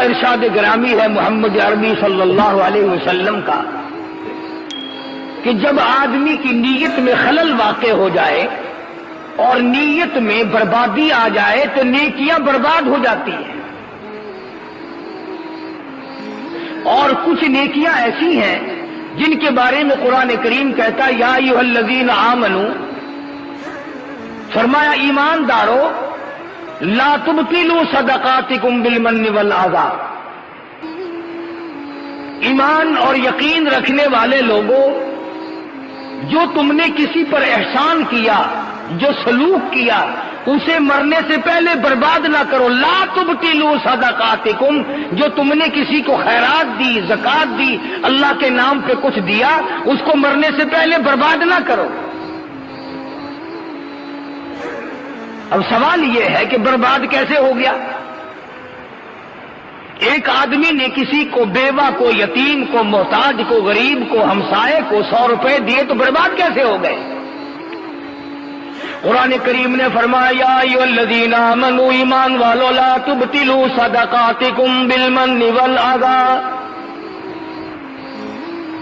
ارشاد گرامی ہے محمد عربی صلی اللہ علیہ وسلم کا کہ جب آدمی کی نیت میں خلل واقع ہو جائے اور نیت میں بربادی آ جائے تو نیکیاں برباد ہو جاتی ہیں. اور کچھ نیکیاں ایسی ہیں جن کے بارے میں قرآن کریم کہتا ہے یا ایھا الذین آمنو، فرمایا ایماندارو لا تبطلوا صدقاتکم بالمن والعذا. ایمان اور یقین رکھنے والے لوگوں، جو تم نے کسی پر احسان کیا، جو سلوک کیا، اسے مرنے سے پہلے برباد نہ کرو. لا تبطلوا صدقاتکم، جو تم نے کسی کو خیرات دی، زکات دی، اللہ کے نام پہ کچھ دیا، اس کو مرنے سے پہلے برباد نہ کرو. اب سوال یہ ہے کہ برباد کیسے ہو گیا؟ ایک آدمی نے کسی کو، بیوہ کو، یتیم کو، محتاج کو، غریب کو، ہمسائے کو 100 روپے دیے تو برباد کیسے ہو گئے؟ قرآن کریم نے فرمایا یا ایھا الذین آمنوا، ایمان والو لا تبطلوا صدقاتکم بالمن والعذا.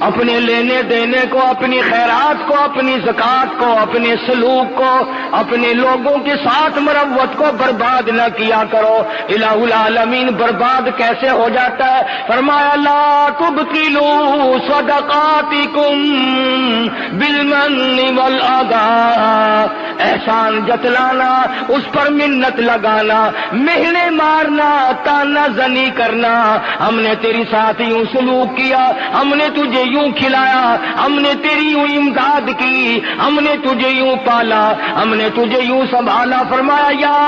اپنے لینے دینے کو، اپنی خیرات کو، اپنی زکات کو، اپنے سلوک کو، اپنے لوگوں کے ساتھ مروت کو برباد نہ کیا کرو. الہ العالمین برباد کیسے ہو جاتا ہے؟ فرمایا لا تبطلوا صدقاتکم بالمن والعذا. احسان جتلانا، اس پر منت لگانا، مہنے مارنا، تانا زنی کرنا، ہم نے تیری ساتھ یوں سلوک کیا، ہم نے تجھے یوں کھلایا، ہم نے تیری یوں امداد کی، ہم نے تجھے یوں پالا، ہم نے تجھے یوں سنبھالا. فرمایا یا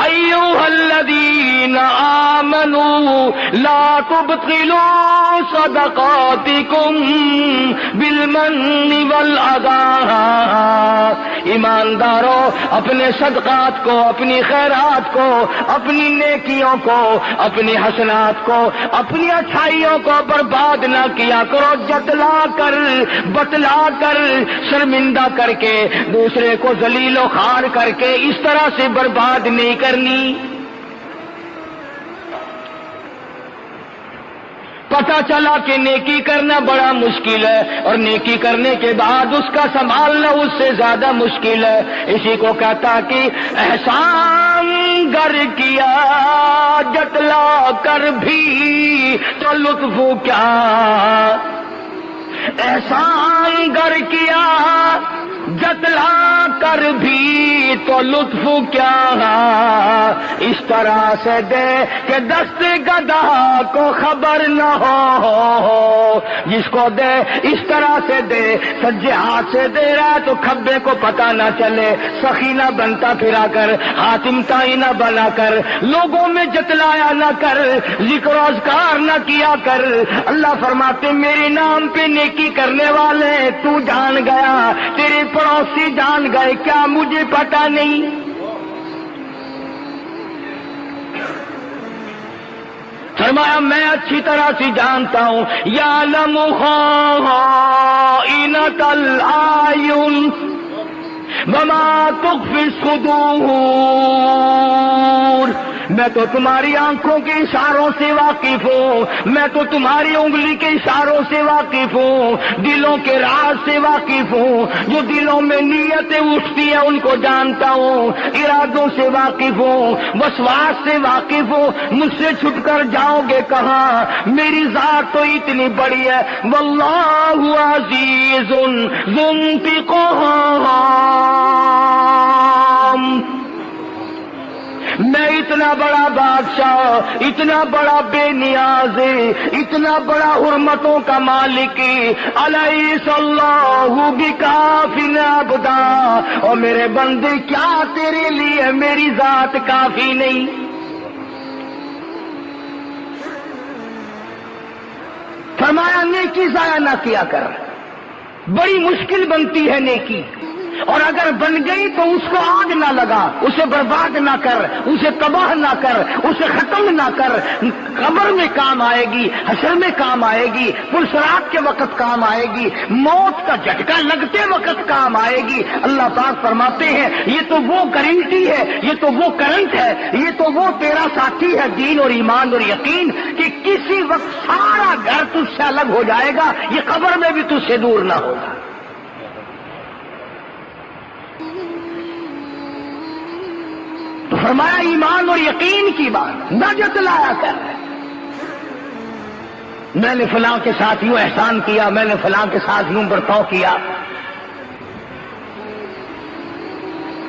ایھا الذین آمنوا لا تبطلوا صدقاتکم بالمن والعذا. ایمانداروں، اپنے صدقات کو، اپنی خیرات کو، اپنی نیکیوں کو، اپنی حسنات کو، اپنی اچھائیوں کو برباد نہ کیا کرو. جتلا کر، بتلا کر، شرمندہ کر کے، دوسرے کو ذلیل و خوار کر کے اس طرح سے برباد نہیں کرنی. پتہ چلا کہ نیکی کرنا بڑا مشکل ہے، اور نیکی کرنے کے بعد اس کا سنبھالنا اس سے زیادہ مشکل ہے. اسی کو کہتا کہ احسان گر کیا جتلا کر بھی تو لطف کیا. احسان گر کیا جتلا کر بھی تو لطف کیا. اس طرح سے دے کہ دست گدا کو خبر نہ ہو. جس کو دے اس طرح سے دے، سجے ہاتھ سے دے رہا تو کھبے کو پتہ نہ چلے. سخی نہ بنتا پھرا کر، حاتم تائی نہ بنا کر، لوگوں میں جتلایا نہ کر، ذکر و اذکار نہ کیا کر. اللہ فرماتے میرے نام پہ نیکی کرنے والے تو جان گیا، تیرے پڑوسی جان گئے، کیا مجھے پتا نہیں؟ فرمایا میں اچھی طرح سے جانتا ہوں. یعلم خائنۃ الاعین وما تخفی الصدور. میں تو تمہاری آنکھوں کے اشاروں سے واقف ہوں، میں تو تمہاری انگلی کے اشاروں سے واقف ہوں، دلوں کے راز سے واقف ہوں. جو دلوں میں نیتیں اٹھتی ہیں ان کو جانتا ہوں، ارادوں سے واقف ہوں، وسواس سے واقف ہوں. مجھ سے چھٹ کر جاؤ گے کہاں؟ میری ذات تو اتنی بڑی ہے. واللہ عزیز ذو انتقام. میں اتنا بڑا بادشاہ، اتنا بڑا بے نیاز، اتنا بڑا حرمتوں کا مالک، الیس اللہ بکاف عبدا. اور میرے بندے کیا تیرے لیے میری ذات کافی نہیں؟ فرمایا نیکی ضائع نہ کیا کر. بڑی مشکل بنتی ہے نیکی. اور اگر بن گئی تو اس کو آگ نہ لگا، اسے برباد نہ کر، اسے تباہ نہ کر، اسے ختم نہ کر۔ قبر میں کام آئے گی، حشر میں کام آئے گی، پلسرات کے وقت کام آئے گی، موت کا جھٹکا لگتے وقت کام آئے گی۔ اللہ پاک فرماتے ہیں یہ تو وہ گارنٹی ہے، یہ تو وہ کرنٹ ہے، یہ تو وہ تیرا ساتھی ہے دین اور ایمان اور یقین کہ کسی وقت سارا گھر تجھ سے الگ ہو جائے گا، یہ قبر میں بھی تجھ سے دور نہ ہوگا۔ تو فرمایا ایمان اور یقین کی بات نہ جتلایا کر، میں نے فلاں کے ساتھ یوں احسان کیا، میں نے فلاں کے ساتھ یوں برتاؤ کیا۔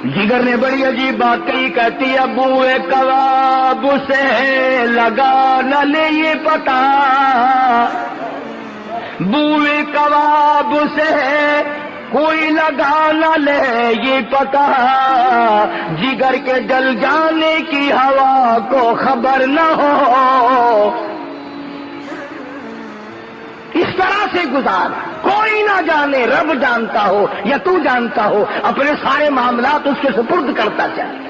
جگر نے بڑی عجیب بات کہی، کہتی ہے بوئے کباب سے لگا نہ لے یہ پتا، بوئے کباب سے کوئی لگا نہ لے یہ پتا، جگر کے جل جانے کی ہوا کو خبر نہ ہو۔ اس طرح سے گزار، کوئی نہ جانے، رب جانتا ہو یا تو جانتا ہو، اپنے سارے معاملات اس کے سپرد کرتا چاہے۔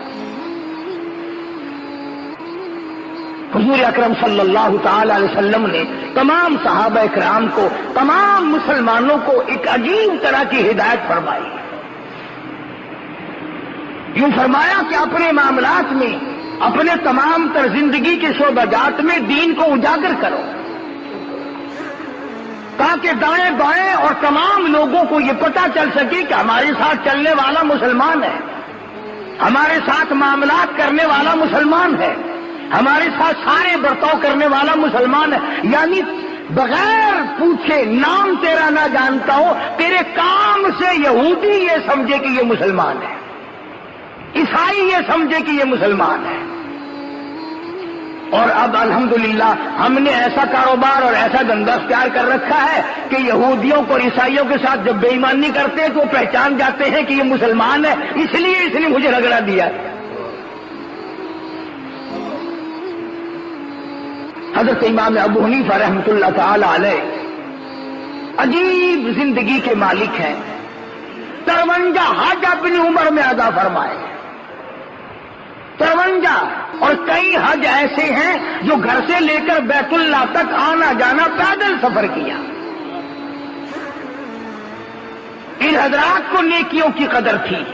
حضور اکرم صلی اللہ تعالی علیہ وسلم نے تمام صحابہ اکرام کو، تمام مسلمانوں کو ایک عجیب طرح کی ہدایت فرمائی۔ یوں فرمایا کہ اپنے معاملات میں، اپنے تمام تر زندگی کے شعبہ جات میں دین کو اجاگر کرو، تاکہ دائیں بائیں اور تمام لوگوں کو یہ پتہ چل سکے کہ ہمارے ساتھ چلنے والا مسلمان ہے، ہمارے ساتھ معاملات کرنے والا مسلمان ہے، ہمارے ساتھ سارے برتاؤ کرنے والا مسلمان ہے۔ یعنی بغیر پوچھے نام تیرا نہ جانتا ہو، تیرے کام سے یہودی یہ سمجھے کہ یہ مسلمان ہے، عیسائی یہ سمجھے کہ یہ مسلمان ہے۔ اور اب الحمدللہ ہم نے ایسا کاروبار اور ایسا دھندا اختیار کر رکھا ہے کہ یہودیوں کو اور عیسائیوں کے ساتھ جب بے ایمانی کرتے ہیں تو وہ پہچان جاتے ہیں کہ یہ مسلمان ہے، اس لیے مجھے رگڑا دیا۔ حضرت امام ابو حنیفہ رحمۃ اللہ تعالی علیہ عجیب زندگی کے مالک ہیں، 53 حج اپنی عمر میں ادا فرمائے، 53، اور کئی حج ایسے ہیں جو گھر سے لے کر بیت اللہ تک آنا جانا پیدل سفر کیا۔ ان حضرات کو نیکیوں کی قدر تھی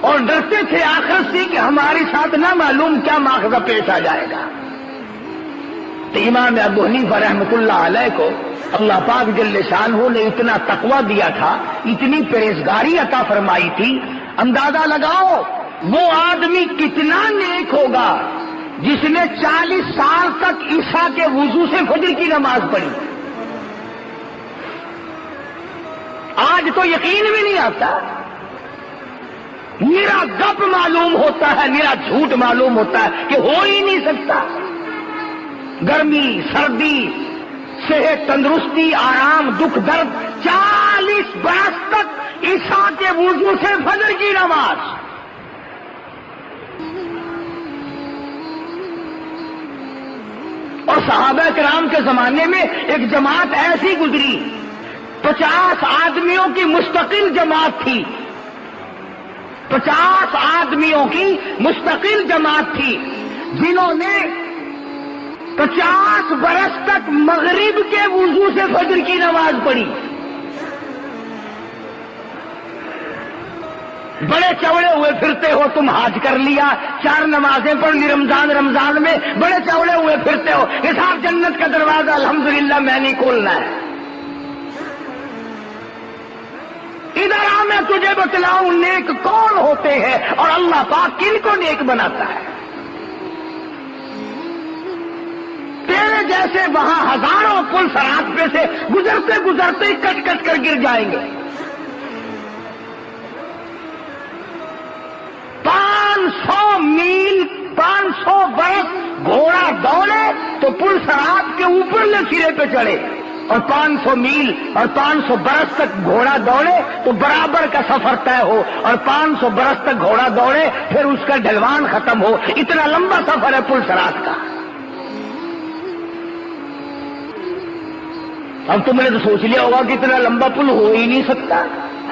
اور ڈرتے تھے آخرت سے کہ ہمارے ساتھ نہ معلوم کیا ماخذہ پیش آ جائے گا۔ تو امام ابو حنیفہ رحمۃ اللہ علیہ کو اللہ پاک جل شانہ نے اتنا تقویٰ دیا تھا، اتنی پرہیزگاری عطا فرمائی تھی، اندازہ لگاؤ وہ آدمی کتنا نیک ہوگا جس نے 40 سال تک عشاء کے وضو سے فجر کی نماز پڑھی۔ آج تو یقین بھی نہیں آتا، میرا گپ معلوم ہوتا ہے، میرا جھوٹ معلوم ہوتا ہے کہ ہو ہی نہیں سکتا۔ گرمی، سردی، صحت، تندرستی، آرام، دکھ، درد، 40 برس تک عشاء کے وضو سے فجر کی نماز۔ اور صحابہ کرام کے زمانے میں ایک جماعت ایسی گزری، 50 آدمیوں کی مستقل جماعت تھی، 50 آدمیوں کی مستقل جماعت تھی جنہوں نے 50 برس تک مغرب کے وضو سے فجر کی نماز پڑھی۔ بڑے چوڑے ہوئے پھرتے ہو تم، حج کر لیا، 4 نمازیں پڑھ لی رمضان میں، بڑے چوڑے ہوئے پھرتے ہو، حساب جنت کا دروازہ الحمدللہ میں نہیں کھولنا ہے۔ ادھر آ میں تجھے بتلاؤں نیک کون ہوتے ہیں اور اللہ پاک کن کو نیک بناتا ہے۔ تیرے جیسے وہاں ہزاروں پل سرات پہ سے گزرتے گزرتے کٹ کٹ کر گر جائیں گے۔ 500 میل، 500 برس گھوڑا دوڑے تو پل سرات کے اوپرلے سرے پہ چڑھے، اور 500 میل اور 500 برس تک گھوڑا دوڑے تو برابر کا سفر طے ہو، اور 500 برس تک گھوڑا دوڑے پھر اس کا ڈھلوان ختم ہو۔ اتنا لمبا سفر ہے پل سرات کا۔ اب تم نے تو سوچ لیا ہوگا کہ اتنا لمبا پل ہو ہی نہیں سکتا.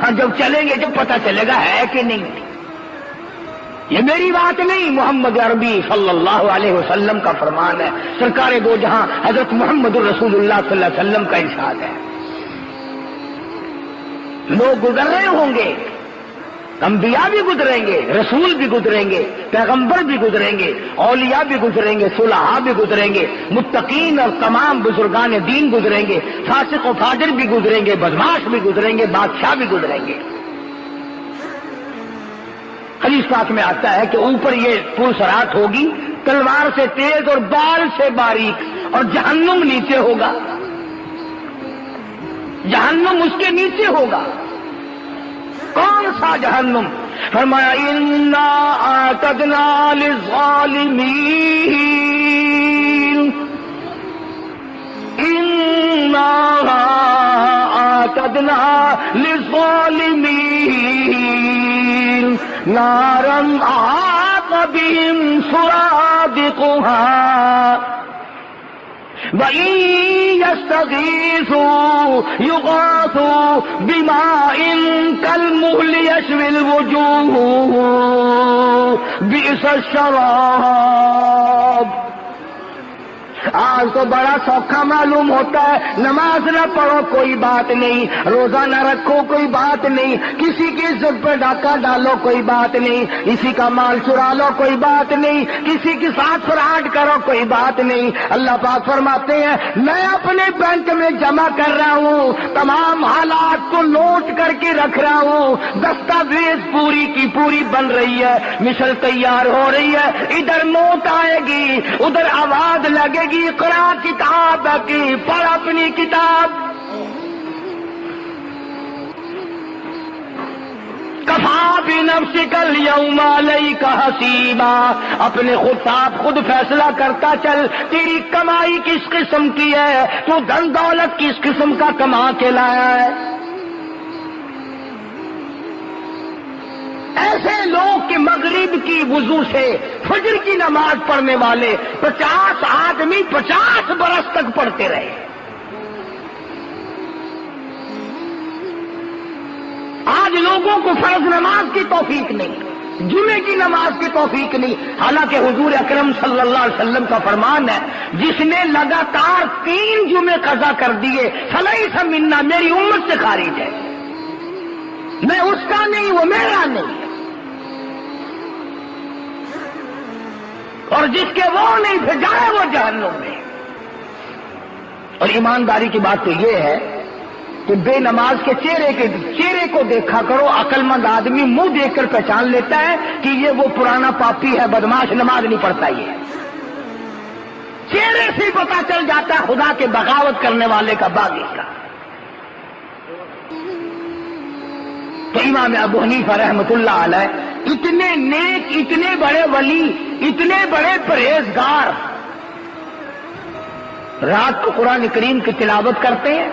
ہاں جب چلیں گے جب پتہ چلے گا ہے کہ نہیں. یہ میری بات نہیں، محمد عربی صلی اللہ علیہ وسلم کا فرمان ہے، سرکار دو جہاں حضرت محمد الرسول اللہ صلی اللہ علیہ وسلم کا ارشاد ہے. لوگ گزر رہے ہوں گے، انبیاء بھی گزریں گے، رسول بھی گزریں گے، پیغمبر بھی گزریں گے، اولیاء بھی گزریں گے، صلحاء بھی گزریں گے، متقین اور تمام بزرگان دین گزریں گے، فاسق و فاجر بھی گزریں گے، بدماش بھی گزریں گے، بادشاہ بھی گزریں گے. حدیث پاک میں آتا ہے کہ اوپر یہ پل صراط ہوگی، تلوار سے تیز اور بال سے باریک، اور جہنم نیچے ہوگا، جہنم اس کے نیچے ہوگا. کون سا جہنم؟ فرمایا انا اعتدنا للظالمین، انا اعتدنا للظالمین نارا احاط بهم سرادقها وَإِن يَسْتَغِيثُوا يُغَاثُوا بِمَاءٍ كَالْمُهْلِ يَشْوِي الْوُجُوهُ بِئْسَ الشَّرَابُ. آج تو بڑا سوکھا معلوم ہوتا ہے، نماز نہ پڑھو کوئی بات نہیں، روزہ نہ رکھو کوئی بات نہیں، کسی کی عزت پر ڈاکہ ڈالو کوئی بات نہیں، کسی کا مال چرا لو کوئی بات نہیں، کسی کے ساتھ فراڈ کرو کوئی بات نہیں. اللہ پاک فرماتے ہیں میں اپنے بینک میں جمع کر رہا ہوں، تمام حالات کو نوٹ کر کے رکھ رہا ہوں، دستاویز پوری کی پوری بن رہی ہے، مثل تیار ہو رہی ہے. ادھر نوٹ آئے گی، ادھر آواز لگے گی اقرا کتاب کی، پڑھ اپنی کتاب. کفا بنفسک الیوم علیک حسیبا، اپنے خود ساتھ خود فیصلہ کرتا چل، تیری کمائی کس قسم کی ہے، تو دھن دولت کس قسم کا کما کے لایا ہے. ایسے لوگ کہ مغرب کی وضو سے فجر کی نماز پڑھنے والے 50 آدمی 50 برس تک پڑھتے رہے. آج لوگوں کو فرض نماز کی توفیق نہیں، جمعے کی نماز کی توفیق نہیں، حالانکہ حضور اکرم صلی اللہ علیہ وسلم کا فرمان ہے جس نے لگاتار 3 جمعے قضا کر دیے فلیس منا، میری امت سے خارج ہے. میں اس کا نہیں، وہ میرا نہیں. اور جس کے وہ نہیں پھر جائے وہ جہنم میں. اور ایمانداری کی بات تو یہ ہے کہ بے نماز کے چہرے کو دیکھا کرو، عقل مند آدمی منہ دیکھ کر پہچان لیتا ہے کہ یہ وہ پرانا پاپی ہے، بدماش، نماز نہیں پڑھتا. یہ چہرے سے پتا چل جاتا ہے خدا کے بغاوت کرنے والے کا باغی کا. تو امام ابو حنیفہ رحمۃ اللہ علیہ اتنے نیک، اتنے بڑے ولی، اتنے بڑے پرہیزگار، رات کو قرآن کریم کی تلاوت کرتے ہیں،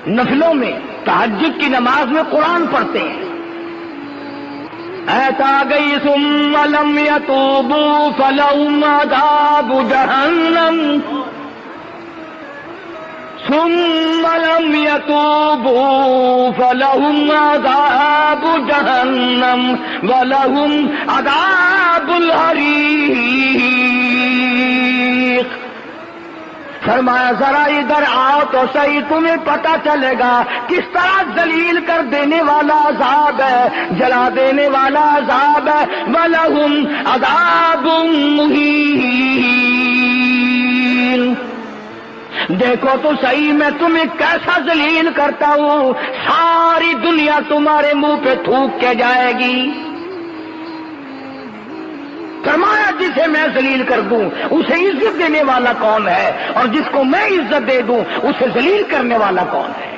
نفلوں میں تہجد کی نماز میں قرآن پڑھتے ہیں. ایسا گئی ثم لم یتوبوا فلہم عذاب جہنم، ثم لم يتوبوا فلهم عذاب جہنم ولهم عذاب الحریق. فرمایا ذرا ادھر آؤ تو صحیح، تمہیں پتہ چلے گا کس طرح ذلیل کر دینے والا عذاب ہے، جلا دینے والا عذاب ہے. وَلَهُمْ عَذَابٌ مُّهِينٌ. دیکھو تو صحیح میں تمہیں کیسا ذلیل کرتا ہوں، ساری دنیا تمہارے منہ پہ تھوک کے جائے گی. فرمایا جسے میں ذلیل کر دوں اسے عزت دینے والا کون ہے، اور جس کو میں عزت دے دوں اسے ذلیل کرنے والا کون ہے.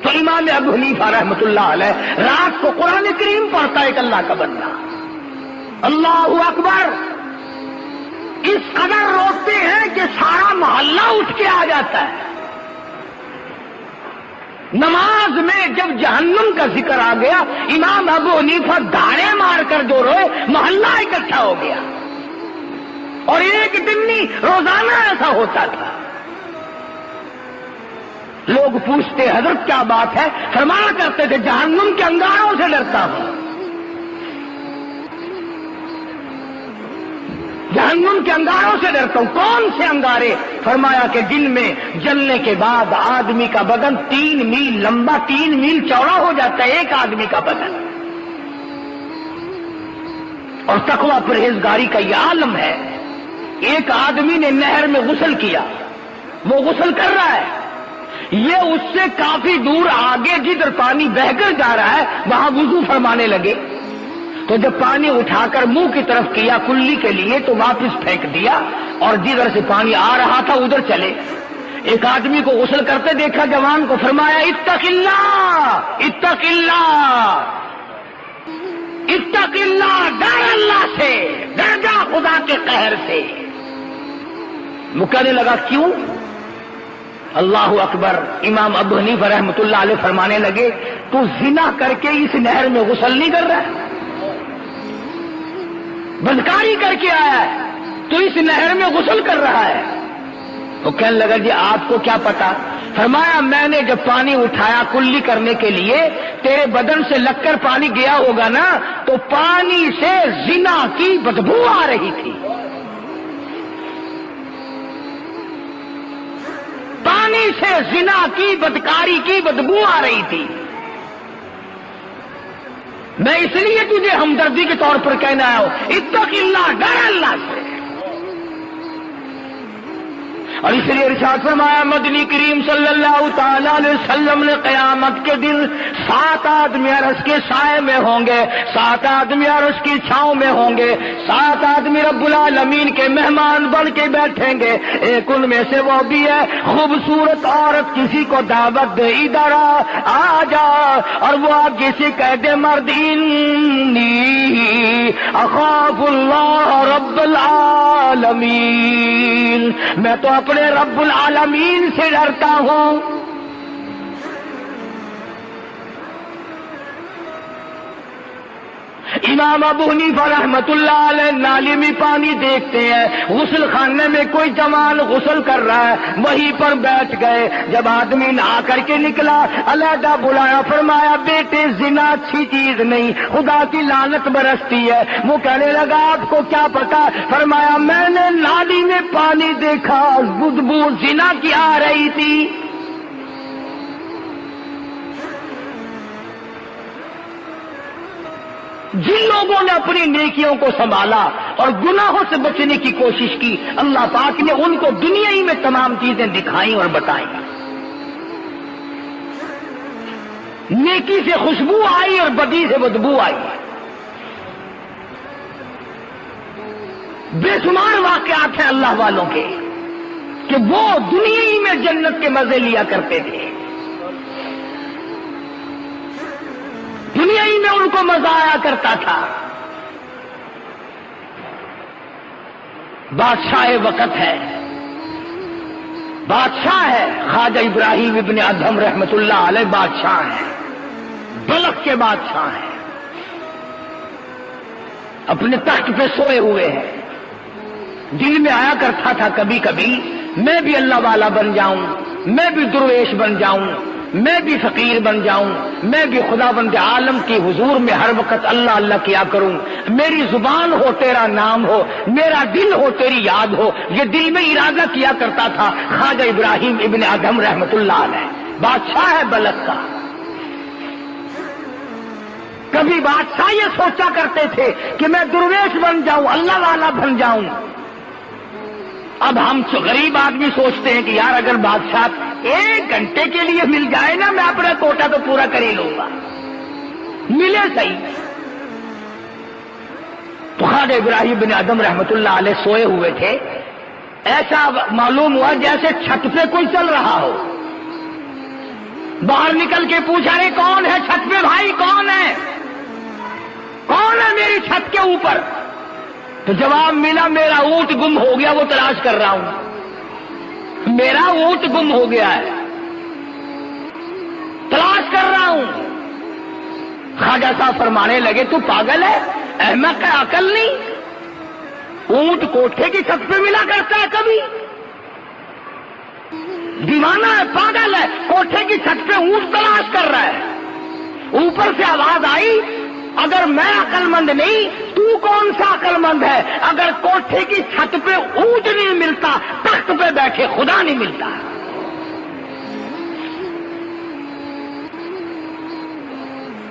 تو امام ابو حنیفہ رحمۃ اللہ علیہ رات کو قرآن کریم پڑھتا ہے ایک اللہ کا بندہ. اللہ اکبر، اس قدر روکتے ہیں کہ سارا محلہ اٹھ کے آ جاتا ہے. نماز میں جب جہنم کا ذکر آ گیا، امام ابو حنیفہ دھاڑے مار کر جو روئے، محلہ اکٹھا ہو گیا. اور ایک دن نہیں، روزانہ ایسا ہوتا تھا. لوگ پوچھتے حضرت کیا بات ہے؟ فرمایا کرتے تھے جہنم کے انگاروں سے ڈرتا ہوں، جہنم کے انگاروں سے ڈرتا ہوں۔ کون سے انگارے؟ فرمایا کہ جن میں جلنے کے بعد آدمی کا بدن 3 میل لمبا 3 میل چوڑا ہو جاتا ہے، ایک آدمی کا بدن۔ اور تقویٰ پرہیزگاری کا یہ عالم ہے۔ ایک آدمی نے نہر میں غسل کیا، وہ غسل کر رہا ہے، یہ اس سے کافی دور آگے جدھر پانی بہہ کر جا رہا ہے وہاں وضو فرمانے لگے، تو جب پانی اٹھا کر منہ کی طرف کیا کلی کے لیے تو واپس پھینک دیا اور جدھر سے پانی آ رہا تھا ادھر چلے۔ ایک آدمی کو غسل کرتے دیکھا، جوان کو فرمایا اتق اللہ اتق اللہ اتق اللہ، ڈر اللہ سے، ڈر جا خدا کے قہر سے۔ وہ کہنے لگا کیوں؟ اللہ اکبر۔ امام ابو حنیفہ رحمۃ اللہ علیہ فرمانے لگے تو زنا کر کے اس نہر میں غسل نہیں کر رہا ہے، بدکاری کر کے آیا ہے تو اس نہر میں غسل کر رہا ہے۔ وہ کہنے لگا جی آپ کو کیا پتا؟ فرمایا میں نے جب پانی اٹھایا کلی کرنے کے لیے تیرے بدن سے لگ کر پانی گیا ہوگا نا، تو پانی سے زنا کی بدبو آ رہی تھی، پانی سے زنا کی بدکاری کی بدبو آ رہی تھی۔ میں اس لیے تجھے ہمدردی کے طور پر کہنا آیا ہوں اتق اللہ، ڈر اللہ سے۔ اور اس لیے ارشاد فرمایا مدنی کریم صلی اللہ تعالی علیہ وسلم نے قیامت کے دن 7 آدمی عرش کے سائے میں ہوں گے، 7 آدمی عرش کی چھاؤں میں ہوں گے، 7 آدمی رب العالمین کے مہمان بن کے بیٹھیں گے۔ ایک ان میں سے وہ بھی ہے خوبصورت عورت کسی کو دعوت دے ادھر آ جا، اور وہ آپ کسی کہہ دے مرد انی اخاف اللہ رب العالمین، میں تو اپنے رب العالمین سے ڈرتا ہوں۔ امام ابو حنیفہ رحمت اللہ علیہ نالی میں پانی دیکھتے ہیں، غسل خانے میں کوئی جوان غسل کر رہا ہے، وہیں پر بیٹھ گئے۔ جب آدمی نہا کر کے نکلا علیحدہ بلایا، فرمایا بیٹے زنا اچھی چیز نہیں، خدا کی لعنت برستی ہے۔ وہ کہنے لگا آپ کو کیا پتا؟ فرمایا میں نے نالی میں پانی دیکھا، بدبو زنا کی آ رہی تھی۔ جن لوگوں نے اپنی نیکیوں کو سنبھالا اور گناہوں سے بچنے کی کوشش کی، اللہ پاک نے ان کو دنیا ہی میں تمام چیزیں دکھائیں اور بتائیں۔ نیکی سے خوشبو آئی اور بدی سے بدبو آئی۔ بے شمار واقعات ہیں اللہ والوں کے کہ وہ دنیا ہی میں جنت کے مزے لیا کرتے تھے، دنیا ہی میں ان کو مزہ آیا کرتا تھا۔ بادشاہ وقت ہے، بادشاہ ہے خواجہ ابراہیم ابن ادہم رحمت اللہ علیہ، بادشاہ ہیں، بلخ کے بادشاہ ہیں، اپنے تخت پہ سوئے ہوئے ہیں۔ دل میں آیا کرتا تھا کبھی کبھی میں بھی اللہ والا بن جاؤں، میں بھی درویش بن جاؤں، میں بھی فقیر بن جاؤں، میں بھی خدا بند عالم کی حضور میں ہر وقت اللہ اللہ کیا کروں، میری زبان ہو تیرا نام ہو، میرا دل ہو تیری یاد ہو۔ یہ دل میں ارادہ کیا کرتا تھا خواجہ ابراہیم ابن ادہم رحمت اللہ علیہ، بادشاہ ہے بلخ کا۔ کبھی بادشاہ یہ سوچا کرتے تھے کہ میں درویش بن جاؤں، اللہ والا بن جاؤں۔ اب ہم غریب آدمی سوچتے ہیں کہ یار اگر بادشاہ 1 گھنٹے کے لیے مل جائے نا میں اپنا کوٹا تو پورا کر ہی لوں گا، ملے صحیح۔ تو خواجہ ابراہیم بن ادہم رحمت اللہ علیہ سوئے ہوئے تھے، ایسا معلوم ہوا جیسے چھت پہ کوئی چل رہا ہو۔ باہر نکل کے پوچھا رہے کون ہے چھت پہ بھائی، کون ہے، کون ہے میری چھت کے اوپر؟ تو جواب ملا میرا اونٹ گم ہو گیا، وہ تلاش کر رہا ہوں، میرا اونٹ گم ہو گیا ہے، تلاش کر رہا ہوں۔ خواجہ صاحب فرمانے لگے تو پاگل ہے، احمق ہے، عقل نہیں؟ اونٹ کوٹھے کی چھت پہ ملا کرتا ہے کبھی؟ دیوانہ ہے، پاگل ہے، کوٹھے کی چھت پہ اونٹ تلاش کر رہا ہے. اوپر سے آواز آئی اگر میں عقل مند نہیں تو کون سا عقل مند ہے؟ اگر کوٹھے کی چھت پہ اونٹ نہیں ملتا تخت پہ بیٹھے خدا نہیں ملتا.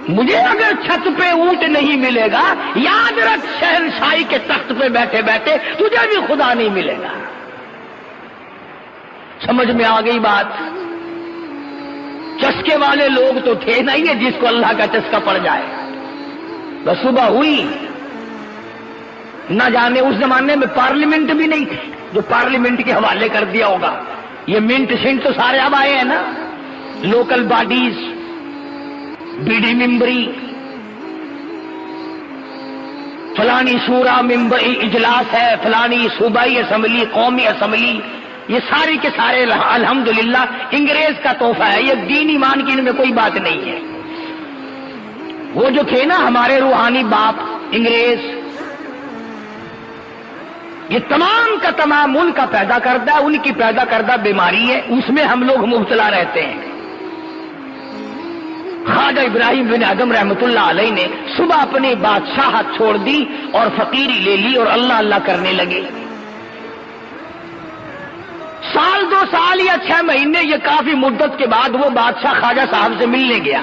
مجھے اگر چھت پہ اونٹ نہیں ملے گا یاد رکھ شہنشاہی کے تخت پہ بیٹھے بیٹھے تجھے بھی خدا نہیں ملے گا. سمجھ میں آ گئی بات؟ چسکے والے لوگ تو تھے نہیں ہے جس کو اللہ کا چسکا پڑ جائے. بس صبح ہوئی، نہ جانے اس زمانے میں پارلیمنٹ بھی نہیں تھی جو پارلیمنٹ کے حوالے کر دیا ہوگا. یہ منٹ شنٹ تو سارے اب آئے ہیں نا، لوکل باڈیز، بی ڈی ممبری، فلانی شورا ممبر اجلاس ہے، فلانی صوبائی اسمبلی، قومی اسمبلی، یہ ساری کے سارے الحمدللہ انگریز کا تحفہ ہے. یہ دین ایمان کی ان میں کوئی بات نہیں ہے. وہ جو تھے نا ہمارے روحانی باپ انگریز، یہ تمام کا تمام ان کا پیدا کردہ، ان کی پیدا کردہ بیماری ہے، اس میں ہم لوگ مبتلا رہتے ہیں. خواجہ ابراہیم بن ادم رحمت اللہ علیہ نے صبح اپنی بادشاہت چھوڑ دی اور فقیری لے لی اور اللہ اللہ کرنے لگے. سال 2 سال یا 6 مہینے، یہ کافی مدت کے بعد وہ بادشاہ خواجہ صاحب سے ملنے گیا.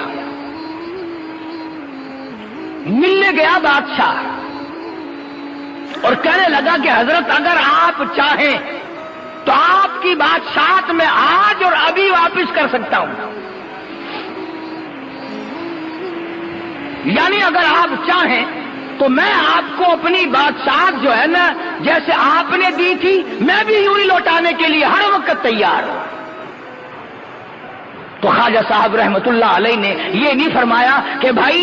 بادشاہ اور کہنے لگا کہ حضرت اگر آپ چاہیں تو آپ کی بادشاہت میں آج اور ابھی واپس کر سکتا ہوں. یعنی اگر آپ چاہیں تو میں آپ کو اپنی بادشاہت جو ہے نا جیسے آپ نے دی تھی میں بھی یوں ہی لوٹانے کے لیے ہر وقت تیار ہوں. تو خواجہ صاحب رحمت اللہ علیہ نے یہ نہیں فرمایا کہ بھائی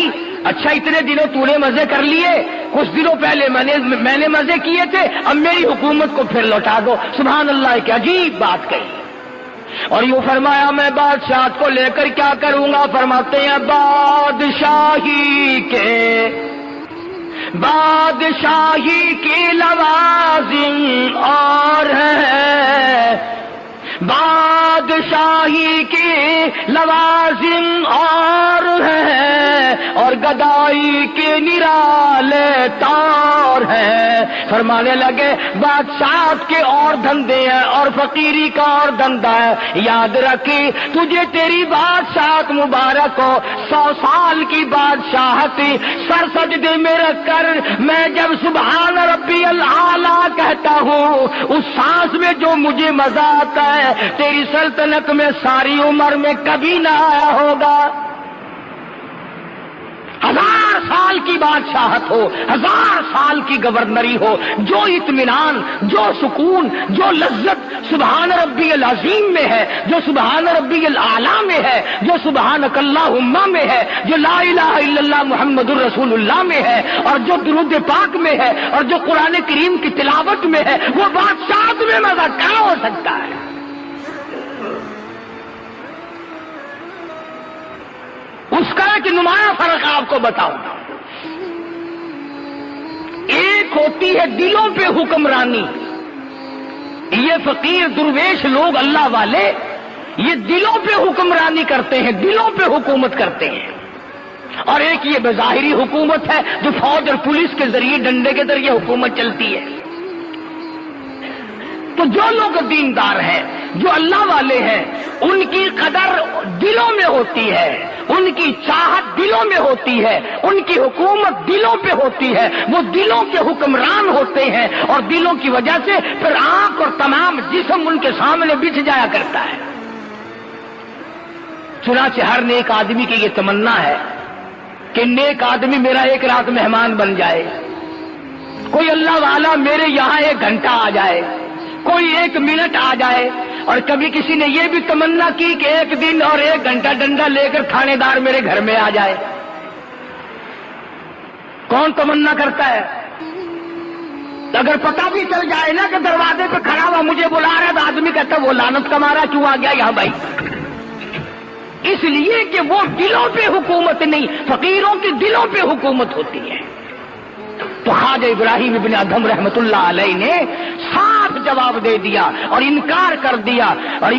اچھا اتنے دنوں تو نے مزے کر لیے، کچھ دنوں پہلے میں نے مزے کیے تھے، اب میری حکومت کو پھر لوٹا دو. سبحان اللہ، ایک عجیب بات کہی. اور یوں فرمایا میں بادشاہت کو لے کر کیا کروں گا؟ فرماتے ہیں بادشاہی کے لوازم اور ہیں، بادشاہی کے لوازم اور ہیں اور گدائی کے نرالے طور ہیں. فرمانے لگے بادشاہت کے اور دھندے ہیں اور فقیری کا اور دھندا ہے. یاد رکھی تجھے تیری بادشاہت مبارک ہو، 100 سال کی بادشاہت سر سجدے میں رکھ کر میں جب سبحان ربی الاعلیٰ کہتا ہوں اس سانس میں جو مجھے مزہ آتا ہے تیری سلطنت میں ساری عمر میں کبھی نہ آیا ہوگا. 1000 سال کی بادشاہت ہو، 1000 سال کی گورنری ہو، جو اطمینان، جو سکون، جو لذت سبحان ربی العظیم میں ہے، جو سبحان ربی الاعلیٰ میں ہے، جو سبحانک اللہم میں ہے، جو لا الہ الا اللہ محمد الرسول اللہ میں ہے، اور جو درود پاک میں ہے، اور جو قرآن کریم کی تلاوت میں ہے، وہ بادشاہت میں مزہ کیا ہو سکتا ہے؟ اس کا ایک نمایاں فرق آپ کو بتاؤں گا. ایک ہوتی ہے دلوں پہ حکمرانی، یہ فقیر درویش لوگ اللہ والے یہ دلوں پہ حکمرانی کرتے ہیں، دلوں پہ حکومت کرتے ہیں. اور ایک یہ بظاہری حکومت ہے جو فوج اور پولیس کے ذریعے ڈنڈے کے ذریعے حکومت چلتی ہے. تو جو لوگ دیندار ہیں، جو اللہ والے ہیں، ان کی قدر دلوں میں ہوتی ہے، ان کی چاہت دلوں میں ہوتی ہے، ان کی حکومت دلوں پہ ہوتی ہے، وہ دلوں کے حکمران ہوتے ہیں اور دلوں کی وجہ سے پھر آنکھ اور تمام جسم ان کے سامنے بچھ جایا کرتا ہے. چنانچہ ہر نیک آدمی کی یہ تمنا ہے کہ نیک آدمی میرا ایک رات مہمان بن جائے، کوئی اللہ والا میرے یہاں 1 گھنٹہ آ جائے، کوئی 1 منٹ آ جائے. اور کبھی کسی نے یہ بھی تمنا کی کہ 1 دن اور 1 گھنٹہ ڈنڈا لے کر تھانے دار میرے گھر میں آ جائے. کون تمنا کرتا ہے؟ اگر پتہ بھی چل جائے نا کہ دروازے پہ کھڑا ہوا مجھے بلا رہا ہے تو آدمی کہتا ہے وہ لعنت کا مارا کیوں آ گیا یہاں بھائی. اس لیے کہ وہ دلوں پہ حکومت نہیں، فقیروں کی دلوں پہ حکومت ہوتی ہے. تو خواجہ ابراہیم ابن ادھم رحمت اللہ علیہ نے صاف جواب دے دیا اور انکار کر دیا. اور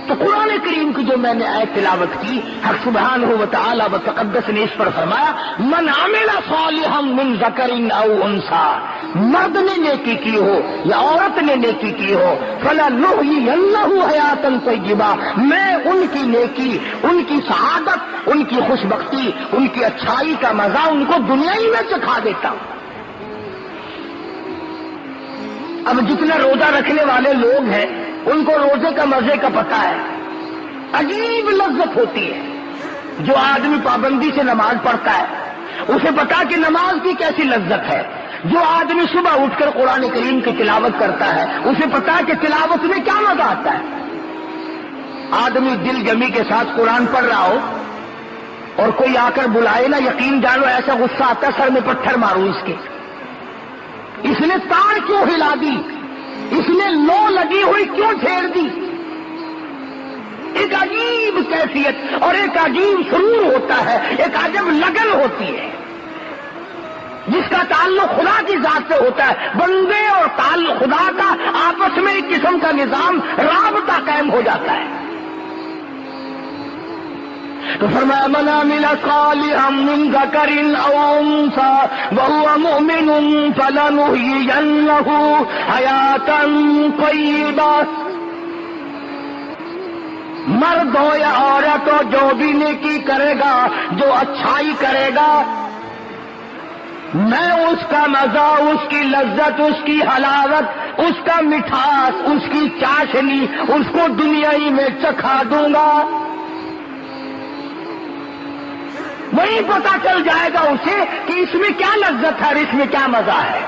تو قرآن کریم کی جو میں نے آیت تلاوت کی، حق سبحانہ و تعالی و تقدس نے اس پر فرمایا من عمل صالحا من ذکر او انثی، مرد نے نیکی کی ہو یا عورت نے نیکی کی ہو، فلنحیینہ حیاتا طیبہ، میں ان کی نیکی، ان کی سعادت، ان کی خوش بختی، ان کی اچھائی کا مزہ ان کو دنیا ہی میں چکھا دیتا ہوں۔ اب جتنے روزہ رکھنے والے لوگ ہیں ان کو روزے کا مزے کا پتہ ہے، عجیب لذت ہوتی ہے۔ جو آدمی پابندی سے نماز پڑھتا ہے اسے پتا کہ نماز کی کیسی لذت ہے۔ جو آدمی صبح اٹھ کر قرآن کریم کی تلاوت کرتا ہے اسے پتا کہ تلاوت میں کیا مزہ آتا ہے۔ آدمی دل جمی کے ساتھ قرآن پڑھ رہا ہو اور کوئی آ کر بلائے نا، یقین جانو ایسا غصہ آتا ہے سر میں پتھر مارو اس کے، اس نے تار کیوں ہلا دی، اس نے لو لگی ہوئی کیوں چھیڑ دی۔ ایک عجیب کیفیت اور ایک عجیب سرور ہوتا ہے، ایک عجب لگن ہوتی ہے جس کا تعلق خدا کی ذات سے ہوتا ہے۔ بندے اور تعلق خدا کا آپس میں ایک قسم کا نظام، رابطہ قائم ہو جاتا ہے۔ تو فرمایا من عمل صالحا من ذکر او انثی وهو مؤمن فلنحیینہ حیاتا طیبہ، مرد ہو یا عورت ہو جو بھی نیکی کرے گا، جو اچھائی کرے گا، میں اس کا مزہ، اس کی لذت، اس کی حلاوت، اس کا مٹھاس، اس کی چاشنی اس کو دنیا ہی میں چکھا دوں گا۔ وہی پتا چل جائے گا اسے کہ اس میں کیا لذت ہے اور اس میں کیا مزہ ہے۔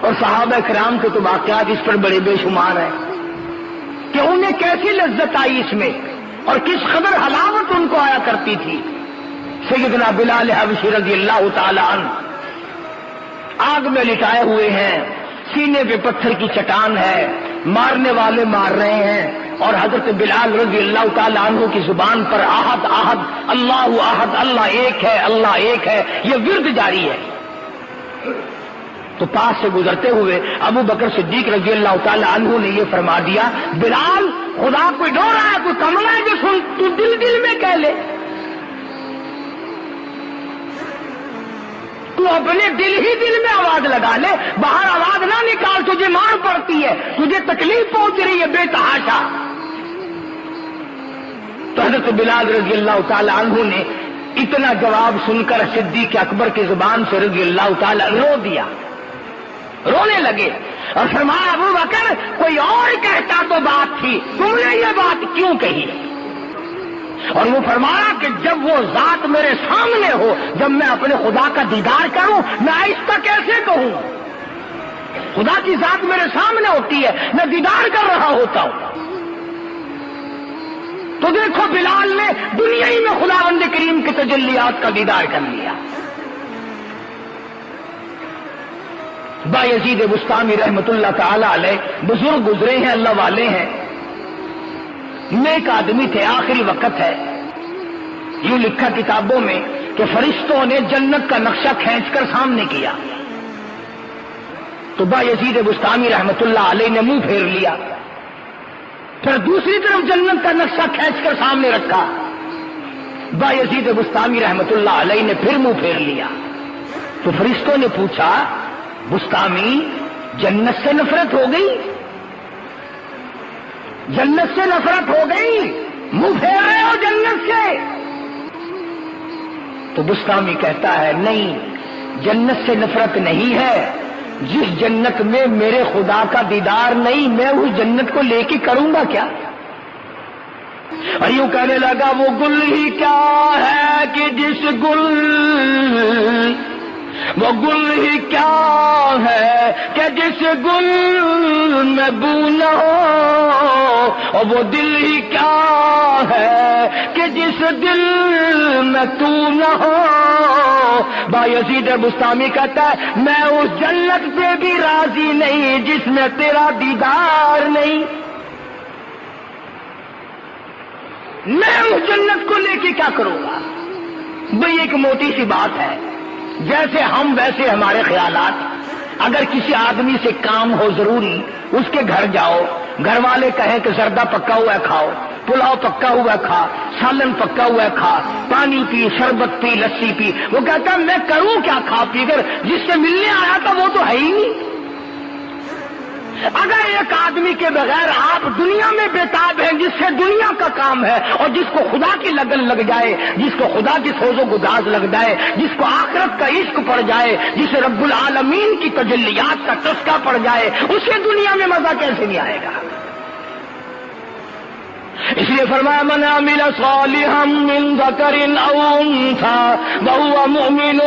اور صحابہ کرام کے تو واقعات اس پر بڑے بے شمار ہیں کہ انہیں کیسی لذت آئی اس میں اور کس قدر حلاوت ان کو آیا کرتی تھی۔ سیدنا بلال حبشی رضی اللہ تعالی عنہ آگ میں لٹائے ہوئے ہیں، سینے پہ پتھر کی چٹان ہے، مارنے والے مار رہے ہیں، اور حضرت بلال رضی اللہ تعالی عنہ کی زبان پر احد احد اللہ احد، اللہ ایک ہے، اللہ ایک ہے، یہ ورد جاری ہے۔ تو پاس سے گزرتے ہوئے ابو بکر صدیق رضی اللہ تعالی عنہ نے یہ فرما دیا بلال خدا کوئی ڈو رہا ہے، کوئی کملا ہے جو سن، تو دل دل میں کہہ لے، تو اپنے دل ہی دل میں آواز لگا لے، باہر آواز نہ نکال، تجھے مار پڑتی ہے، تجھے تکلیف پہنچ رہی ہے بے تحاشا۔ تو حضرت بلال رضی اللہ تعالی عنہ نے اتنا جواب سن کر صدیق اکبر کی زبان سے رضی اللہ تعالی رو دیا، رونے لگے اور فرمایا ابو بکر کوئی اور کہتا تو بات تھی، تم نے یہ بات کیوں کہی؟ اور وہ فرمایا کہ جب وہ ذات میرے سامنے ہو، جب میں اپنے خدا کا دیدار کروں، میں آہستہ کیسے کہوں؟ خدا کی ذات میرے سامنے ہوتی ہے، میں دیدار کر رہا ہوتا ہوں۔ تو دیکھو بلال نے دنیا ہی میں خداوند کریم کی تجلیات کا دیدار کر لیا۔ بایزید بسطامی رحمت اللہ تعالی علیہ بزرگ گزرے ہیں، اللہ والے ہیں، نیک آدمی تھے، آخری وقت ہے۔ یوں لکھا کتابوں میں کہ فرشتوں نے جنت کا نقشہ کھینچ کر سامنے کیا، تو بایزید بسطامی رحمت اللہ علیہ نے منہ پھیر لیا، پھر دوسری طرف جنت کا نقشہ کھینچ کر سامنے رکھا، بایزید بسطامی رحمت اللہ علیہ نے پھر منہ پھیر لیا۔ تو فرشتوں نے پوچھا بسطامی جنت سے نفرت ہو گئی؟ جنت سے نفرت ہو گئی، منہ پھیر رہے ہو جنت سے؟ تو بسطامی کہتا ہے نہیں، جنت سے نفرت نہیں ہے، جس جنت میں میرے خدا کا دیدار نہیں، میں اس جنت کو لے کے کروں گا کیا؟ اور یوں کہنے لگا وہ گل ہی کیا ہے کہ جس گل، وہ گل ہی کیا ہے کہ جس گل میں بو نہ ہو، اور وہ دل ہی کیا ہے کہ جس دل میں تو نہ ہو۔ بایزید بسطامی کہتا ہے میں اس جنت پہ بھی راضی نہیں جس میں تیرا دیدار نہیں، میں اس جنت کو لے کے کیا کروں گا؟ بھئی ایک موٹی سی بات ہے، جیسے ہم ویسے ہمارے خیالات۔ اگر کسی آدمی سے کام ہو ضروری، اس کے گھر جاؤ، گھر والے کہیں کہ زردہ پکا ہوا ہے کھاؤ، پلاؤ پکا ہوا ہے کھا، سالن پکا ہوا ہے کھا، پانی پی، شربت پی، لسی پی، وہ کہتا ہے میں کروں کیا کھا پی کر، جس سے ملنے آیا تھا وہ تو ہے ہی نہیں۔ اگر ایک آدمی کے بغیر آپ دنیا میں بےتاب ہیں، جس سے دنیا کا کام ہے، اور جس کو خدا کی لگن لگ جائے، جس کو خدا کی سوز و گداز لگ جائے، جس کو آخرت کا عشق پڑ جائے، جسے رب العالمین کی تجلیات کا چسکا پڑ جائے، اسے دنیا میں مزہ کیسے نہیں آئے گا؟ اس لیے فرمایا من عمل صالحا من ذکر او انثى وهو مؤمن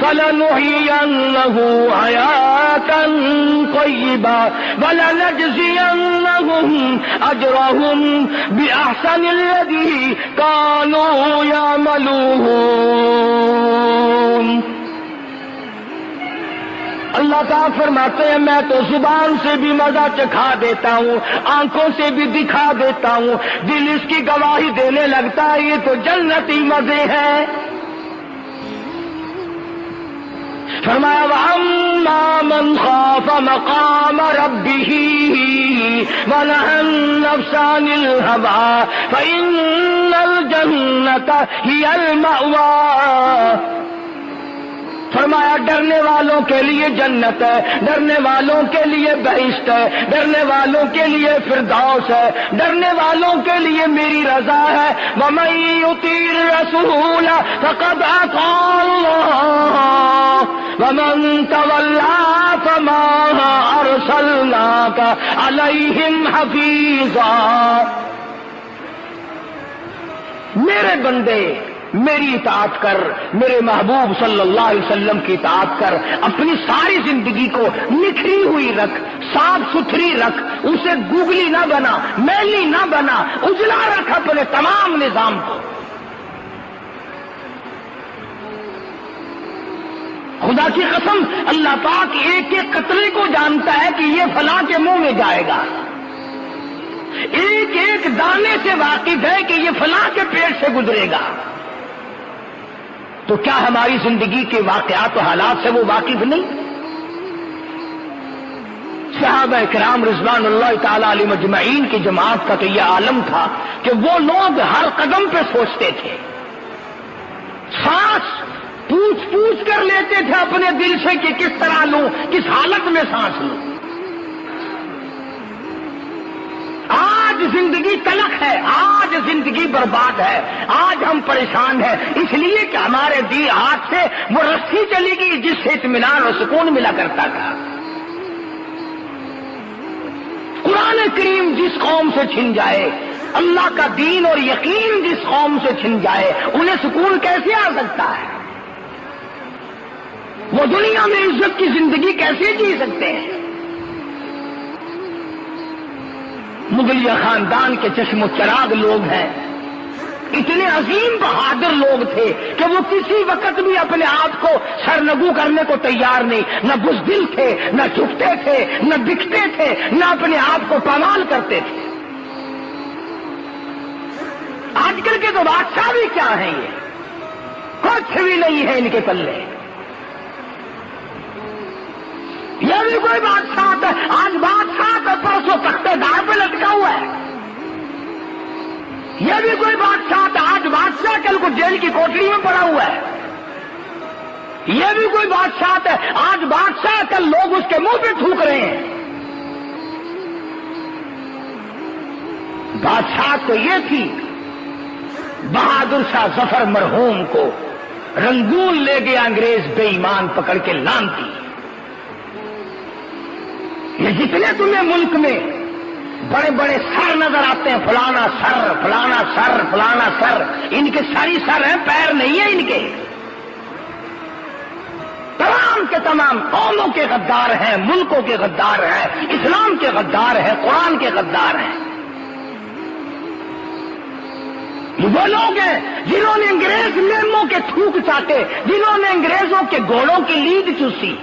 فلنحيينه حياة طيبة ولنجزينهم اجرهم باحسن الذي كانوا يعملون۔ اللہ تعالیٰ فرماتے ہیں میں تو زبان سے بھی مزہ چکھا دیتا ہوں، آنکھوں سے بھی دکھا دیتا ہوں، دل اس کی گواہی دینے لگتا ہے یہ تو جنتی مزے ہیں۔ فرمایا وَأَمَّا مَنْ خَافَ مَقَامَ رَبِّهِ وَنَهَى النَّفْسَ عَنِ الْهَوَىٰ فَإِنَّ الْجَنَّةَ هِيَ الْمَأْوَىٰ۔ فرمایا ڈرنے والوں کے لیے جنت ہے، ڈرنے والوں کے لیے بہشت ہے، ڈرنے والوں کے لیے فردوس ہے، ڈرنے والوں کے لیے میری رضا ہے۔ وَمَن يُطِعِ الرَّسُولَ فَقَدْ أَطَاعَ اللَّهَ وَمَن تَوَلَّىٰ فَمَا أَرْسَلْنَاكَ عَلَيْهِمْ حَفِيظًا۔ میرے بندے میری اطاعت کر، میرے محبوب صلی اللہ علیہ وسلم کی اطاعت کر، اپنی ساری زندگی کو نکھری ہوئی رکھ، صاف ستھری رکھ، اسے گوگلی نہ بنا، میلی نہ بنا، اجلا رکھ اپنے تمام نظام کو۔ خدا کی قسم اللہ پاک ایک ایک قطرے کو جانتا ہے کہ یہ فلاں کے منہ میں جائے گا، ایک ایک دانے سے واقف ہے کہ یہ فلاں کے پیٹ سے گزرے گا۔ تو کیا ہماری زندگی کے واقعات و حالات سے وہ واقف نہیں؟ صحابہ کرام رضوان اللہ تعالی علیہ مجمعین کی جماعت کا تو یہ عالم تھا کہ وہ لوگ ہر قدم پہ سوچتے تھے، سانس پوچھ کر لیتے تھے اپنے دل سے کہ کس طرح لوں، کس حالت میں سانس لوں۔ آج زندگی تلخ ہے، آج زندگی برباد ہے، آج ہم پریشان ہیں، اس لیے کہ ہمارے دی ہاتھ سے وہ رسی چلی گئی جس سے اطمینان اور سکون ملا کرتا تھا۔ قرآن کریم جس قوم سے چھن جائے، اللہ کا دین اور یقین جس قوم سے چھن جائے، انہیں سکون کیسے آ سکتا ہے؟ وہ دنیا میں عزت کی زندگی کیسے جی سکتے ہیں؟ مغلیہ خاندان کے چشم و چراغ لوگ ہیں، اتنے عظیم بہادر لوگ تھے کہ وہ کسی وقت بھی اپنے آپ کو سرنگو کرنے کو تیار نہیں، نہ بزدل تھے، نہ جھکتے تھے، نہ بکتے تھے، نہ اپنے آپ کو پامال کرتے تھے۔ آج کل کے تو بادشاہ بھی کیا ہیں، یہ کچھ بھی نہیں ہے ان کے پلے۔ یہ بھی کوئی بادشاہ ہے، آج بادشاہ کا پرسوں تختے دار پہ لٹکا ہوا ہے۔ یہ بھی کوئی بادشاہ ہے، آج بادشاہ کل کو جیل کی کوٹری میں پڑا ہوا ہے۔ یہ بھی کوئی بادشاہ ہے، آج بادشاہ کل لوگ اس کے منہ پہ تھوک رہے ہیں۔ بادشاہ تو یہ تھی، بہادر شاہ ظفر مرحوم کو رنگون لے گیا انگریز بے ایمان پکڑ کے لانتی۔ یہ جتنے تمہیں ملک میں بڑے بڑے سر نظر آتے ہیں، فلانا سر فلانا سر فلانا سر، ان کے ساری سر ہیں، پیر نہیں ہیں ان کے۔ تمام کے تمام قوموں کے غدار ہیں، ملکوں کے غدار ہیں، اسلام کے غدار ہیں، قرآن کے غدار ہیں۔ وہ لوگ ہیں جنہوں نے انگریز میموں کے تھوک چاٹے، جنہوں نے انگریزوں کے گھوڑوں کی لید چوسی۔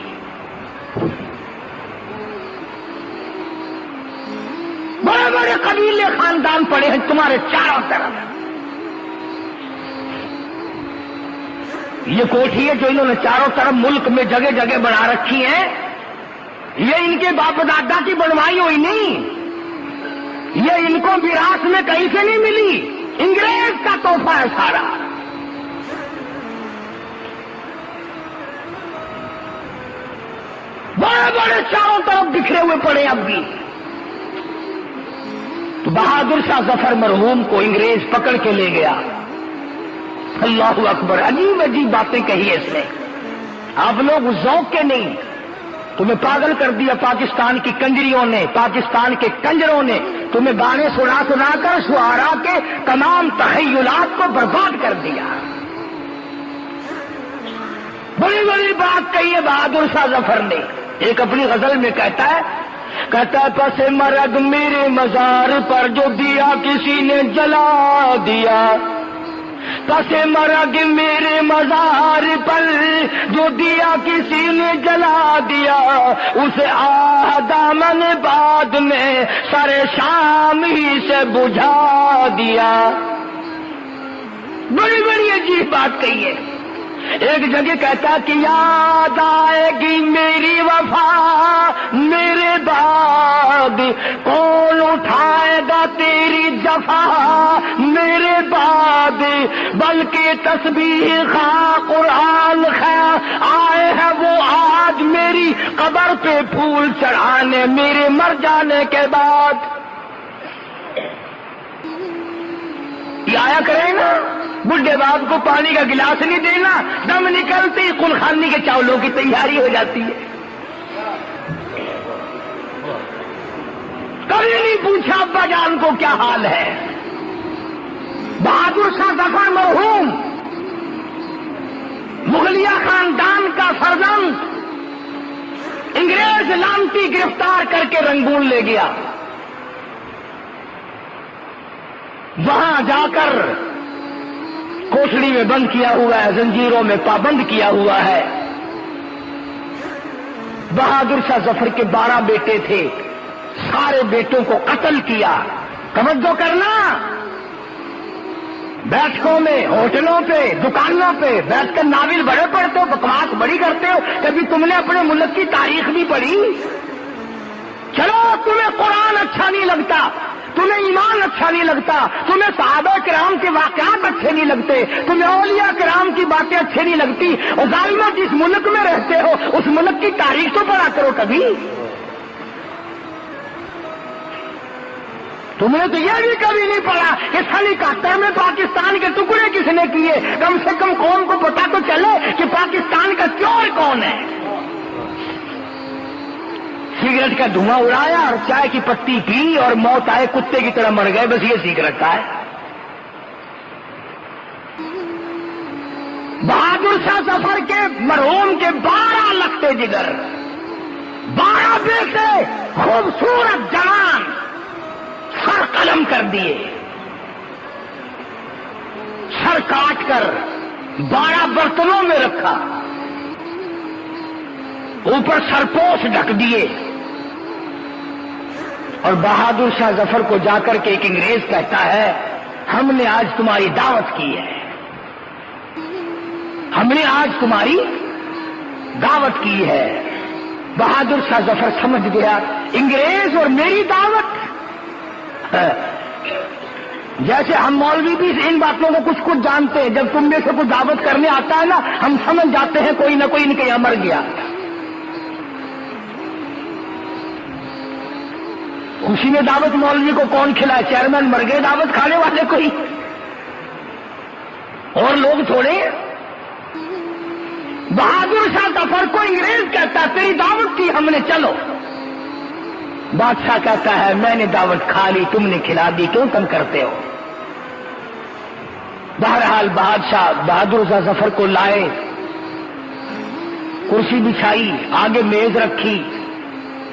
بڑے بڑے قبیلے خاندان پڑے ہیں تمہارے چاروں طرف۔ یہ کوٹھی ہے جو انہوں نے چاروں طرف ملک میں جگہ جگہ بنا رکھی ہے، یہ ان کے باپ دادا کی بنوائی ہوئی نہیں، یہ ان کو وراثت میں کہیں سے نہیں ملی، انگریز کا تحفہ ہے سارا۔ بڑے بڑے چاروں طرف بکھرے ہوئے پڑے اب بھی۔ تو بہادر شاہ ظفر مرحوم کو انگریز پکڑ کے لے گیا۔ اللہ اکبر، عجیب عجیب باتیں کہی ہے اس نے۔ آپ لوگ ذوق کے نہیں، تمہیں پاگل کر دیا پاکستان کی کنجریوں نے، پاکستان کے کنجروں نے، تمہیں گانے سنا سنا کر شعراء کے تمام تخیلات کو برباد کر دیا۔ بڑی بڑی بات کہی ہے بہادر شاہ ظفر نے۔ ایک اپنی غزل میں کہتا ہے پس مرگ میرے مزار پر جو دیا کسی نے جلا دیا، پس مرگ میرے مزار پر جو دیا کسی نے جلا دیا، اسے آہ دامن بعد میں سر شام ہی سے بجھا دیا۔ بڑی بڑی عجیب بات کہی ہے۔ ایک جگہ کہتا کہ یاد آئے گی میری وفا میرے بعد، کون اٹھائے گا تیری جفا میرے بعد، بلکہ تسبیح خواہ قرآن خواہ آئے ہیں وہ آج میری قبر پہ پھول چڑھانے میرے مر جانے کے بعد۔ یہ آیا کرے نا، بڈھے باپ کو پانی کا گلاس نہیں دینا، دم نکلتے ہی قلخانی کے چاولوں کی تیاری ہو جاتی ہے۔ کبھی نہیں پوچھا ابا جان کو کیا حال ہے۔ بہادر شاہ ظفر مرحوم مغلیہ خاندان کا فرزند انگریز لانتی گرفتار کر کے رنگون لے گیا۔ وہاں جا کر کوٹڑی میں بند کیا ہوا ہے، زنجیروں میں پابند کیا ہوا ہے۔ بہادر شاہ ظفر کے 12 بیٹے تھے، سارے بیٹوں کو قتل کیا۔ توجہ کرنا، بیٹھکوں میں، ہوٹلوں پہ، دکانوں پہ بیٹھ کر ناول بڑے پڑھتے ہو، بکواس بڑی کرتے ہو، کبھی تم نے اپنے ملک کی تاریخ بھی پڑھی؟ چلو تمہیں قرآن اچھا نہیں لگتا، تمہیں ایمان اچھا نہیں لگتا، تمہیں صحابہ کرام کے واقعات اچھے نہیں لگتے، تمہیں اولیاء کرام کی باتیں اچھی نہیں لگتی، اور ظالمہ جس ملک میں رہتے ہو اس ملک کی تاریخ تو پڑھا کرو کبھی۔ تم نے تو یہ بھی کبھی نہیں پڑھا کہ سن 71 میں پاکستان کے ٹکڑے کس نے کیے، کم سے کم قوم کو پتا تو چلے کہ پاکستان کا چور کون ہے۔ سگریٹ کا دھواں اڑایا اور چائے کی پتی پی اور موت آئے کتے کی طرح مر گئے، بس یہ سیکھ رکھا ہے۔ بہادر شاہ ظفر کے مرحوم کے 12 لختے جگر، 12 بیٹے خوبصورت جوان سر قلم کر دیے، سر کاٹ کر 12 برتنوں میں رکھا، اوپر سرپوش ڈھک دیے، اور بہادر شاہ ظفر کو جا کر کے ایک انگریز کہتا ہے ہم نے آج تمہاری دعوت کی ہے، ہم نے آج تمہاری دعوت کی ہے۔ بہادر شاہ ظفر سمجھ گیا انگریز اور میری دعوت، جیسے ہم مولوی بھی ان باتوں کو کچھ کچھ جانتے ہیں، جب تم میں سے کوئی دعوت کرنے آتا ہے نا ہم سمجھ جاتے ہیں کوئی نہ کوئی ان کے یہاں مر گیا۔ خوشی میں دعوت مولوی کو کون کھلائے؟ چیئرمین مر گئے، دعوت کھانے والے کوئی اور لوگ تھوڑے۔ بہادر شاہ ظفر کو انگریز کہتا تیری دعوت کی ہم نے، چلو۔ بادشاہ کہتا ہے میں نے دعوت کھا لی، تم نے کھلا دی، کیوں تم کرتے ہو؟ بہرحال بادشاہ بہادر شاہ ظفر کو لائے، کرسی بچھائی، آگے میز رکھی،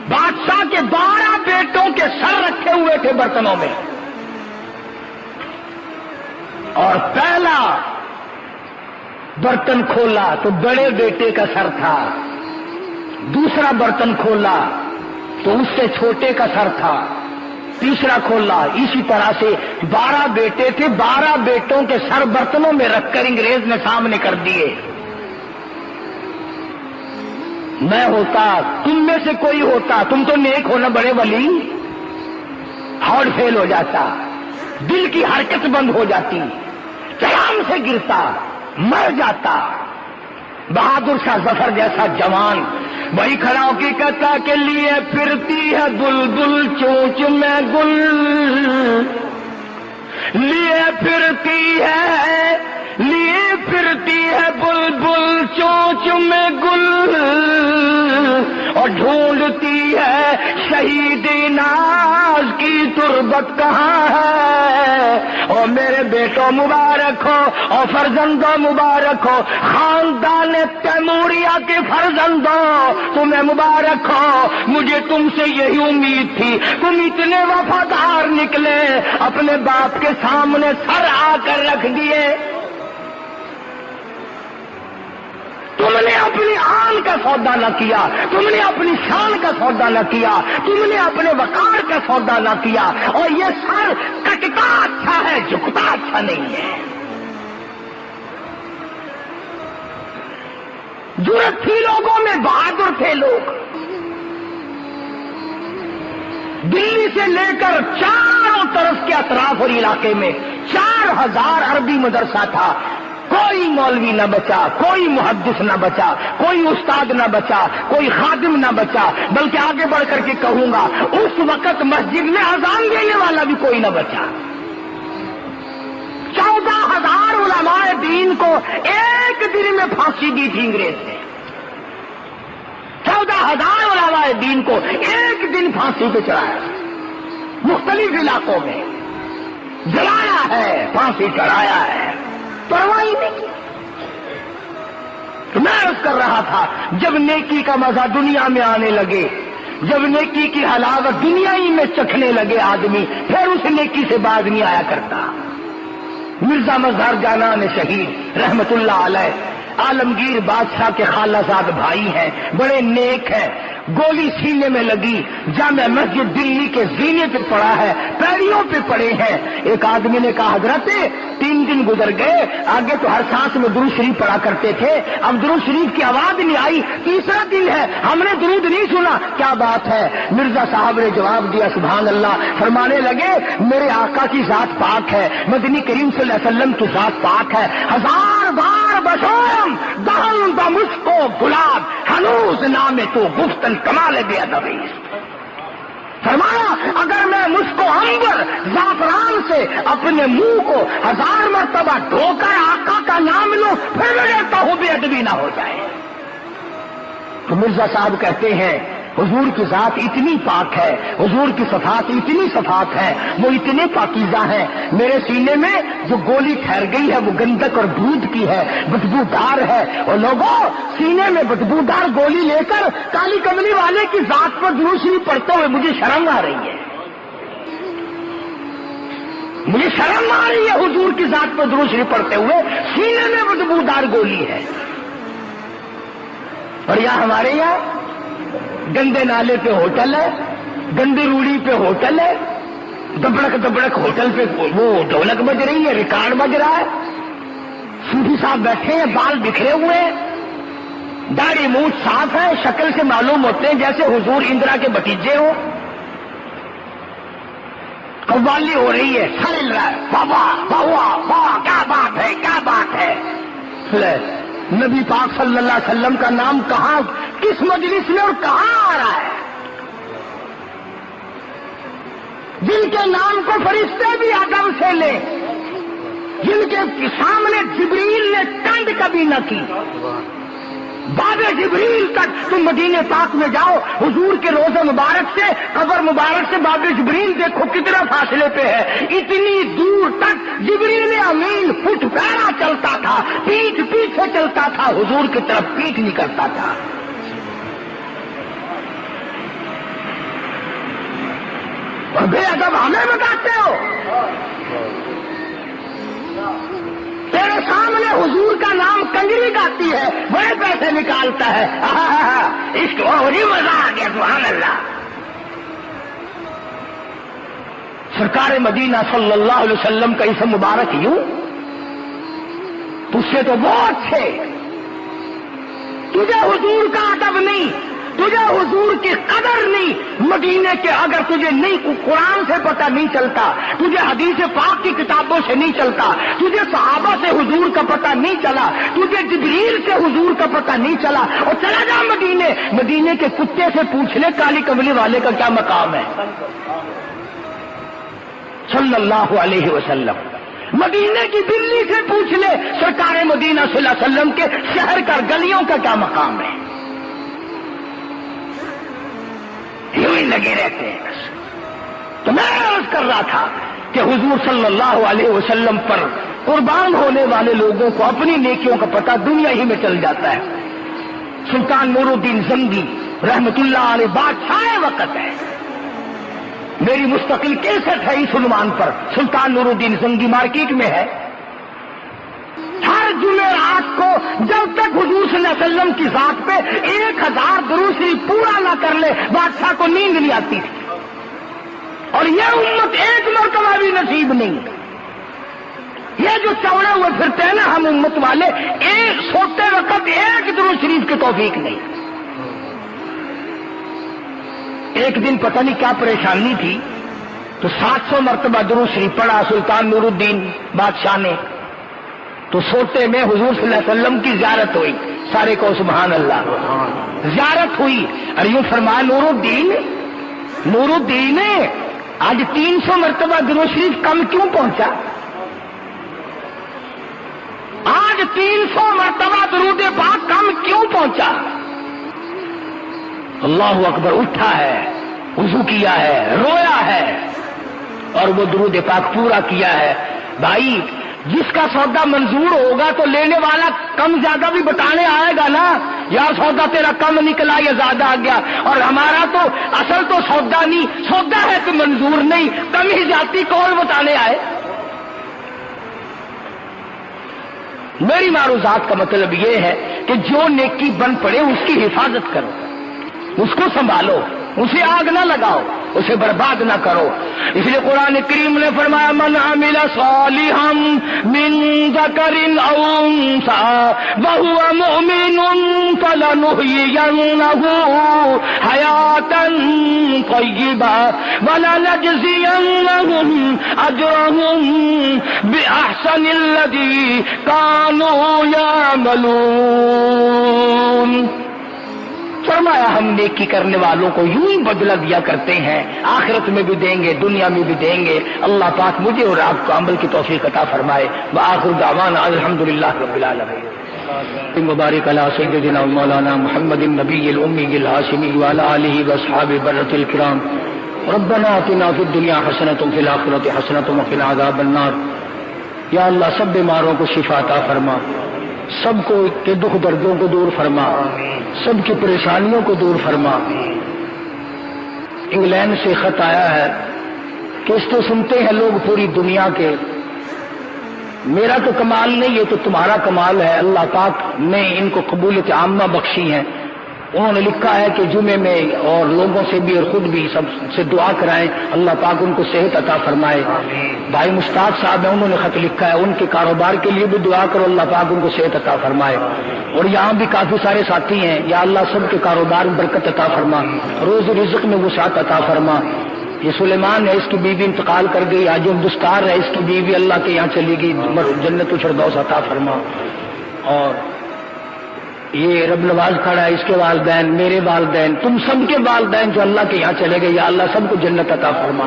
بادشاہ کے 12 بیٹوں کے سر رکھے ہوئے تھے برتنوں میں، اور پہلا برتن کھولا تو بڑے بیٹے کا سر تھا، دوسرا برتن کھولا تو اس سے چھوٹے کا سر تھا، تیسرا کھولا، اسی طرح سے 12 بیٹے تھے، 12 بیٹوں کے سر برتنوں میں رکھ کر انگریز نے سامنے کر دیے۔ میں ہوتا، تم میں سے کوئی ہوتا، تم تو نیک ہو نا بڑے ولی، ہارٹ فیل ہو جاتا، دل کی حرکت بند ہو جاتی، چلام سے گرتا، مر جاتا۔ بہادر شاہ ظفر جیسا جوان وہی کھڑا ہو کے کہتا کہ لیے پھرتی ہے بلبل چونچ میں گل، لیے پھرتی ہے بلبل چونچ میں گل، اور ڈھونڈتی ہے شہید ناز کی تربت کہاں ہے۔ اور میرے بیٹوں مبارک ہو اور فرزندوں مبارک ہو، خاندان تیموریہ کے فرزندوں تمہیں مبارک ہو، مجھے تم سے یہی امید تھی، تم اتنے وفادار نکلے، اپنے باپ کے سامنے سر آ کر رکھ دیے۔ تم نے اپنی آن کا سودا نہ کیا، تم نے اپنی شان کا سودا نہ کیا، تم نے اپنے وقار کا سودا نہ کیا، اور یہ سر کٹتا اچھا ہے، جھکتا اچھا نہیں ہے۔ جرأت تھی لوگوں میں، بہادر تھے لوگ۔ دلی سے لے کر چاروں طرف کے اطراف اور علاقے میں 4000 عربی مدرسہ تھا، کوئی مولوی نہ بچا، کوئی محدث نہ بچا، کوئی استاد نہ بچا، کوئی خادم نہ بچا، بلکہ آگے بڑھ کر کے کہوں گا اس وقت مسجد میں اذان دینے والا بھی کوئی نہ بچا۔ 14,000 علماء دین کو ایک دن میں پھانسی دی تھی انگریز نے۔ 14,000 علماء دین کو ایک دن پھانسی پہ چڑھایا، مختلف علاقوں میں جلایا ہے، پھانسی چڑھایا ہے، پرواہ نہیں۔ تو میں عرض کر رہا تھا جب نیکی کا مزہ دنیا میں آنے لگے، جب نیکی کی حلاوت دنیا ہی میں چکھنے لگے آدمی، پھر اس نیکی سے باز نہیں آیا کرتا۔ مرزا مظہر جانان شہید رحمت اللہ علیہ عالمگیر بادشاہ کے خالہ زاد بھائی ہیں، بڑے نیک ہیں، گولی سینے میں لگی، جامع مسجد دلی کے زینے پہ پڑا ہے، پیریوں پہ پڑے ہیں۔ ایک آدمی نے کہا حضرت 3 دن گزر گئے، آگے تو ہر سانس میں درود شریف پڑھا کرتے تھے، اب درود شریف کی آواز نہیں آئی، تیسرا دن ہے ہم نے درود نہیں سنا، کیا بات ہے؟ مرزا صاحب نے جواب دیا سبحان اللہ، فرمانے لگے میرے آقا کی ذات پاک ہے، مدنی کریم صلی اللہ علیہ وسلم کی ذات پاک ہے، 1000 بار بشوم دہن دا مشکو گلاب ہنوز نام تو گفتن کمال بے ادبی۔ فرمایا اگر میں مشکو عنبر زعفران سے اپنے منہ کو 1000 مرتبہ دھو کر آقا کا نام لوں پھر میں کہتا ہوں بے ادبی نہ ہو جائے۔ تو مرزا صاحب کہتے ہیں حضور کی ذات اتنی پاک ہے، حضور کی صفات اتنی صفات ہے، وہ اتنے پاکیزہ ہیں، میرے سینے میں جو گولی ٹھہر گئی ہے وہ گندک اور دودھ کی ہے، بدبودار ہے، اور لوگوں سینے میں بدبودار گولی لے کر کالی کملی والے کی ذات پر درود شریف پڑھتے ہوئے مجھے شرم آ رہی ہے، مجھے شرم آ رہی ہے حضور کی ذات پر درود شریف پڑھتے ہوئے، سینے میں بدبودار گولی ہے۔ اور یہاں ہمارے یہاں گندے نالے پہ ہوٹل ہے، گندی روڑی پہ ہوٹل ہے، دبڑک دبڑک ہوٹل پہ وہ ڈھولک بج رہی ہے، ریکارڈ بج رہا ہے، صوفی صاحب بیٹھے ہیں، بال بکھرے ہوئے ہیں، داڑھی مونچھ صاف ہے، شکل سے معلوم ہوتے ہیں جیسے حضور اندرا کے بھتیجے ہو، قوالی ہو رہی ہے، سر ہل رہا ہے، واہ واہ واہ کیا بات ہے، کیا بات ہے۔ نبی پاک صلی اللہ علیہ وسلم کا نام کہاں، کس مجلس میں اور کہاں آ رہا ہے؟ جن کے نام کو فرشتے بھی ادب سے لے، جن کے سامنے جبریل نے ٹنڈ کبھی نہ کی، باب جبریل تک تم مدینے پاک میں جاؤ، حضور کے روضہ مبارک سے قبر مبارک سے باب جبریل دیکھو کتنا فاصلے پہ ہے، اتنی دور تک جبریل امین فٹ پیرا چلتا تھا، پیٹھ پیچھے چلتا تھا، حضور کی طرف پیٹھ نہیں کرتا تھا۔ اور بے ادب ہمیں بتاتے ہو، تیرے سامنے حضور کا نام کنجری گاتی ہے، بڑے پیسے نکالتا ہے، عشق اور مزہ آ گیا سبحان اللہ۔ سرکار مدینہ صلی اللہ علیہ وسلم کا اسم مبارک یوں، تجھ سے تو وہ اچھے، تجھے حضور کا ادب نہیں، تجھے حضور کی قدر نہیں، مدینے کے اگر تجھے نہیں قرآن سے پتہ نہیں چلتا، تجھے حدیث پاک کی کتابوں سے نہیں چلتا، تجھے صحابہ سے حضور کا پتہ نہیں چلا، تجھے جبریل سے حضور کا پتہ نہیں چلا، اور چلا جا مدینے کے کتے سے پوچھ لے کالی کملی والے کا کیا مقام ہے صلی اللہ علیہ وسلم۔ مدینے کی بلی سے پوچھ لے سرکار مدینہ صلی اللہ علیہ وسلم کے شہر کا گلیوں کا کیا مقام ہے۔ یوں ہی لگے رہتے ہیں بس۔ تو میں عرض کر رہا تھا کہ حضور صلی اللہ علیہ وسلم پر قربان ہونے والے لوگوں کو اپنی نیکیوں کا پتہ دنیا ہی میں چل جاتا ہے۔ سلطان نور الدین زنگی رحمت اللہ علیہ بادشاہ وقت ہے، میری مستقل کیسٹ ہے اس عنوان پر، سلطان نور الدین زنگی مارکیٹ میں ہے۔ ہر جمعرات کو جب تک حضور صلی اللہ علیہ وسلم کی ذات پہ 1000 درود شریف پورا نہ کر لے بادشاہ کو نیند نہیں آتی تھی، اور یہ امت ایک مرتبہ بھی نصیب نہیں۔ یہ جو چوڑے ہوئے پھرتے ہیں نا ہم امت والے، ایک سوتے وقت ایک درود شریف کی توفیق نہیں۔ ایک دن پتہ نہیں کیا پریشانی تھی تو 700 مرتبہ درود شریف پڑھا سلطان نور الدین بادشاہ نے، تو سوتے میں حضور صلی اللہ علیہ وسلم کی زیارت ہوئی، سارے کو سبحان اللہ، زیارت ہوئی، اور یوں فرمایا نور الدین آج 300 مرتبہ درود شریف کم کیوں پہنچا؟ آج 300 مرتبہ درود پاک کم کیوں پہنچا؟ اللہ اکبر، اٹھا ہے، وضو کیا ہے، رویا ہے، اور وہ درود پاک پورا کیا ہے۔ بھائی جس کا سودا منظور ہوگا تو لینے والا کم زیادہ بھی بتانے آئے گا نا، یار سودا تیرا کم نکلا یا زیادہ آ گیا، اور ہمارا تو اصل تو سودا نہیں، سودا ہے تو منظور نہیں، کم ہی جاتی کون بتانے آئے؟ میری معروضات کا مطلب یہ ہے کہ جو نیکی بن پڑے اس کی حفاظت کرو، اس کو سنبھالو، اسے آگ نہ لگاؤ، اسے برباد نہ کرو۔ اس لیے قرآن کریم نے فرمایا من عمل صالحا من ذکر او انثى وهو مؤمن فلنحيينه حياة طيبة ولنجزينهم اجرهم بأحسن الذي كانوا يعملون۔ فرمایا ہم نیکی کرنے والوں کو یوں ہی بدلہ دیا کرتے ہیں، آخرت میں بھی دیں گے، دنیا میں بھی دیں گے۔ اللہ پاک مجھے اور آپ کو عمل کی توفیق عطا فرمائے۔ وآخر دعوانا الحمدللہ رب العالمین۔ مبارک علی سیدنا مولانا محمد النبی الأمی الہاشمی وعلی آلہ واصحابہ برۃ الکرام۔ ربنا آتنا فی الدنیا حسنۃ وفی الآخرۃ حسنۃ وقنا عذاب النار۔ یا اللہ سب بیماروں کو شفا عطا فرما، سب کو کے دکھ دردوں کو دور فرما، سب کی پریشانیوں کو دور فرما۔ انگلینڈ سے خط آیا ہے کہ اس تو سنتے ہیں لوگ پوری دنیا کے، میرا تو کمال نہیں، یہ تو تمہارا کمال ہے۔ اللہ پاک نے ان کو قبولیت عامہ بخشی ہے۔ انہوں نے لکھا ہے کہ جمعے میں اور لوگوں سے بھی اور خود بھی سب سے دعا کرائیں، اللہ پاک ان کو صحت عطا فرمائے۔ بھائی مشتاق صاحب ہیں، انہوں نے خط لکھا ہے ان کے کاروبار کے لیے بھی دعا کرو، اللہ پاک ان کو صحت عطا فرمائے۔ اور یہاں بھی کافی سارے ساتھی ہیں، یا اللہ سب کے کاروبار میں برکت عطا فرما، روز رزق میں وسعت عطا فرما۔ یہ سلیمان ہے، اس کی بیوی انتقال کر گئی، آج دستار ہے، اس کی بیوی اللہ کے یہاں چلی گئی، جنت الفردوس عطا فرما۔ اور یہ رب نواز کھڑا ہے، اس کے والدین، میرے والدین، تم سب کے والدین جو اللہ کے یہاں چلے گئے، یا اللہ سب کو جنت عطا فرما۔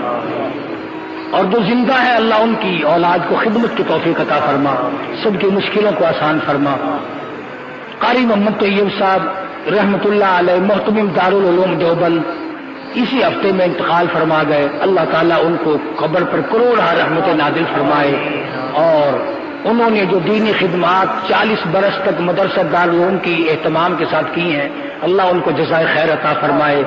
اور جو زندہ ہے اللہ ان کی اولاد کو خدمت کی توفیق عطا فرما، سب کی مشکلوں کو آسان فرما۔ قاری محمد طیب صاحب رحمت اللہ علیہ محتمم دارالعلوم دیوبند اسی ہفتے میں انتقال فرما گئے، اللہ تعالیٰ ان کو قبر پر کروڑہ رحمت نازل فرمائے۔ اور انہوں نے جو دینی خدمات 40 برس تک مدرسہ دارالعلوم کی اہتمام کے ساتھ کی ہیں، اللہ ان کو جزائے خیر عطا فرمائے،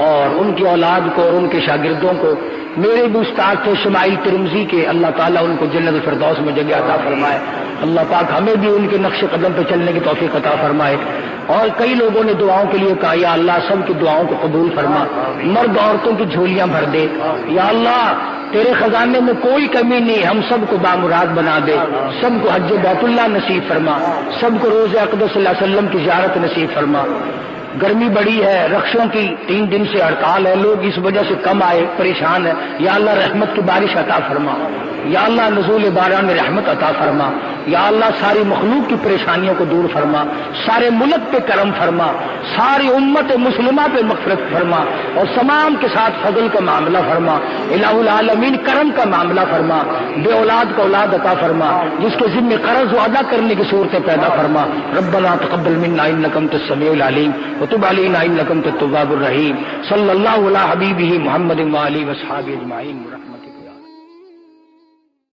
اور ان کی اولاد کو اور ان کے شاگردوں کو، میرے بھی استاد تھے شمائل ترمذی کے، اللہ تعالیٰ ان کو جنت الفردوس میں جگہ عطا فرمائے۔ اللہ پاک ہمیں بھی ان کے نقش قدم پہ چلنے کی توفیق عطا فرمائے۔ اور کئی لوگوں نے دعاؤں کے لیے کہا، یا اللہ سب کی دعاؤں کو قبول فرما، مرد عورتوں کی جھولیاں بھر دے، یا اللہ تیرے خزانے میں کوئی کمی نہیں، ہم سب کو بامراد بنا دے، سب کو حج بیت اللہ نصیب فرما، سب کو روز اقدس صلی اللہ علیہ وسلم کی زیارت نصیب فرما۔ گرمی بڑی ہے، رخشوں کی 3 دن سے ہڑتال ہے، لوگ اس وجہ سے کم آئے، پریشان ہے. یا اللہ رحمت کی بارش عطا فرما، یا اللہ نزول باران رحمت عطا فرما، یا اللہ ساری مخلوق کی پریشانیوں کو دور فرما، سارے ملک پہ کرم فرما، ساری امت مسلمہ پہ مغفرت فرما، اور تمام کے ساتھ فضل کا معاملہ فرما. الہ العالمین کرم کا معاملہ فرما، بے اولاد کا اولاد عطا فرما، جس کے ذمہ قرض و ادا کرنے کی صورتیں پیدا فرما. ربنا تقبل منا انک انت السمیع العلیم وتب علینا انک انت التواب الرحیم. صلی اللہ علی حبیبہ محمد و آلہ و اصحابہ اجمعین برحمتک.